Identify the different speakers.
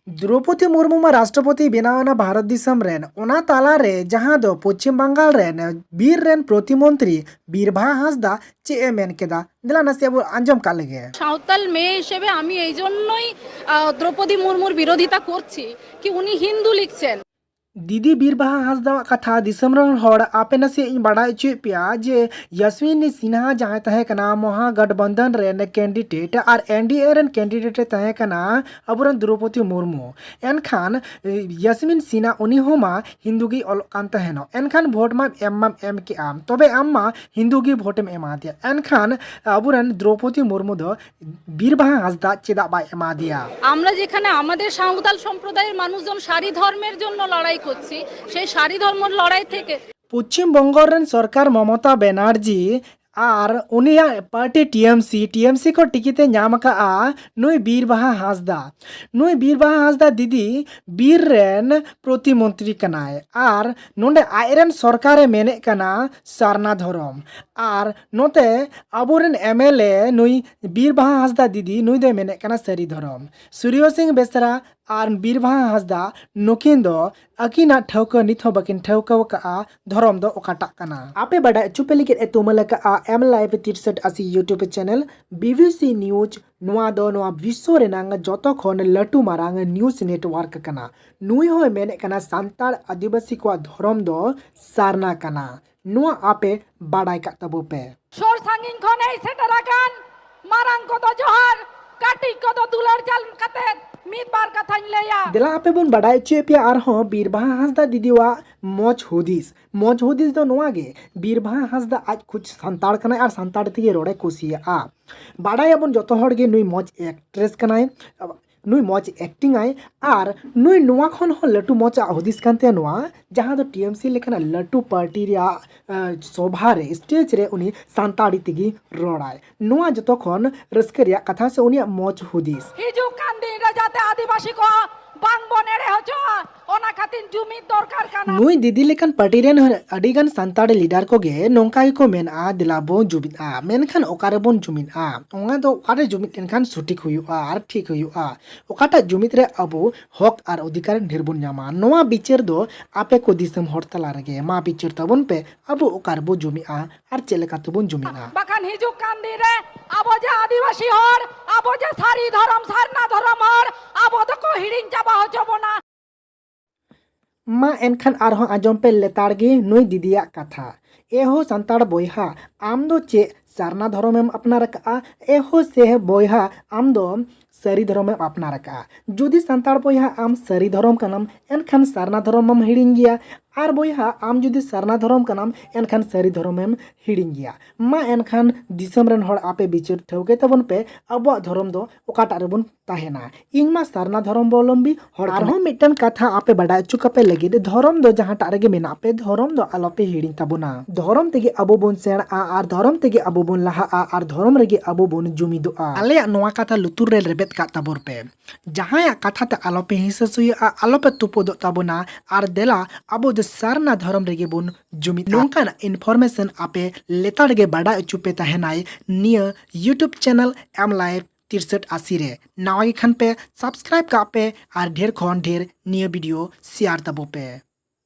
Speaker 1: द्रौपदी मुर्मू मा राष्ट्रपति बेनावना भारत दिसम रेन ओना ताला रे जहां दो पश्चिम बंगाल रेन बीर रेन प्रतिमंत्री बीरभा हांसदा चे ए मेन केदा दिला नासे अब आंजम का लेगे
Speaker 2: সাঁওতাল মেয়ে হিসেবে আমি এই জন্যই দ্রৌপদী মুর্মুর বিরোধিতা করছি কি উনি হিন্দু লিখছেন।
Speaker 1: दीदी बीरबहा हांसदा कथा दिसम रन हड़ आपे नसे इन बड़ा चे पिया जे यस्मिन सिन्हा जहां तहे कना महागठबंधन रेन कैंडिडेट और एनडीए रेन कैंडिडेट तहे कना अबुरन द्रौपदी मुर्मू एनखान यस्मिन सिन्हा उनी होमा हिंदू की कान तहेनो एनखान वोट मा एम के आम तबे आम मा हिंदू की वोट में एमा दिया एनखान अबुरन द्रौपदी मुर्मू दो बीरबहा हांसदा चेदा बाय एमा दिया
Speaker 2: আমরা যেখানে আমাদের সাঁওতাল সম্প্রদায়ের মানুষজন সারি ধর্মের জন্য লড়াই করছি সেই সারি ধর্মের লড়াই থেকে
Speaker 1: पश्चिम बंगाल रेन सरकार ममता बनर्जी और उनिया पार्टी टीएमसी को टिकिटे नाम का नुई बीरबहा हांसदा दीदी बीर रेन प्रतिमंत्री कनाय और नोंडे आयरन सरकार मेने कना सारना धर्म और नोते अबोरेन एमएलए नुई बीरबहा हांसदा दीदी नुई दे मेने कना सारी धर्म सूर्य सिंह बेसरा और बीरबहा हांसदा नुकिन दो अकिना ठौक निथ बकिन ठौका का धर्म दो ओकाटा कना आपे बड़ा चुपे लिखे एतुमल का एम live 83 YouTube channel BBC news नुआ दो नुआ विश्व रेनांग जतो खन लटू मारांग न्यूज नेटवर्क कना नुई हो मेने कना सांताड़ आदिवासी को धर्म दो सारना कना नुआ आपे बड़ाई का तबो पे
Speaker 2: सोर सांगिन खन ei seterakan marang ko do johar kati ko do dular jal kate मीतबार कथाñ लेया
Speaker 1: दिला आपे बन बड़ाई चे पे आर हो बीरबहा हांसदा दीदीवा मौज हुदिस दो नोआगे बीरबहा हांसदा आज कुछ संताड़ कनाय और संताड़ तेगे रोड़े कुसिया बड़ाई अपन जतो हड़ गे नुई मौज एक्ट्रेस कनाय नुई मौज एक्टिंग आय और नुई नुआ खन हो लटू मौज हुदिस कानते नुआ जहां दो टीएमसी लेखना लटू पार्टी रे सभा रे स्टेज रे उनी संताड़ी तेगी रोड़ाय नुआ जतो खन रस्के रे कथा से उनी मौज हुदिस
Speaker 2: हिजु कांदी रे जाते आदिवासी को बांग बनेरे होचो ओना खातिन जुमी दरकार काना
Speaker 1: नुई दीदी लेखन पार्टी रेन अडिगन संताड़ी लीडर को गे नोंकाई को मेन दिला बो जुमिद मेनखान ओकारे बोन जुमिद ओंगा दो ओकारे जुमिद एनखान सठिक हुयुआ आर ठीक हुयुआ ओकाटा जुमिद रे अबो हक आर अधिकार ढेर बोन ᱧᱟᱢᱟ नोआ बिचार दो आपे को दिसम हर तला रगे मा बिचार तबन पे अबो ओकार बो जुमिआ आर चेलेका तबन जुमिआ
Speaker 2: बाखान हिजु कांदी रे अबो जे आदिवासी हर अबो जे सारी धर्म सारना धर्म हर अबो तो को हिडिंग जाबा होचबो ना
Speaker 1: मा एनखान आरहों आजम पे लेताड़गी नुई दीदिया कथा एहो संताड़ बोयहा आम दो चे सारना धर्मेम अपना रखा एहो से बोयहा आम दो सारी धर्मेम अपना रखा जुदी संताड़ बोयहा आम सारी धर्म कनम एनखान सारना धर्मम हिडिंग गया आर बोयहा आम जुदी सारना धर्म कनम एनखान सारी धर्मेम हिडिंग गया मा एनखान दिसम रेन हड़ आपे बिचार ठौके तबन पे अबो धर्म दो ओकाटा रेबन ताहेना इन मा सारना धर्म बोलम्बी हड़ आरहों मिटन कथा आपे बड़ा चुकापे लगी धर्म दो जहां टारेगे मेना पे धर्म दो आलोपे हिडिंग तबना धर्म तेगे अबो बोन सेणा आर धर्म तेगे अबो बोन लाहा आर धर्म रेगे अबो बोन जुमिदोआ आले नोआ कथा लुतुर रे रेबेत का तबोर पे जहां कथा ते आलोपे हिससुया आलोपे तुपोदो तबना आर देला अबो दो सारना धर्म रेगे बोन जुमिद नोंकान इन्फॉर्मेशन आपे लेताड़गे बड़ा चुपे तहेनाय निया यूट्यूब चैनल एम लाइव 6380 रे नवा खान पे सब्सक्राइब का पे और ढेर खन ढेर निया वीडियो शेयर तबो पे।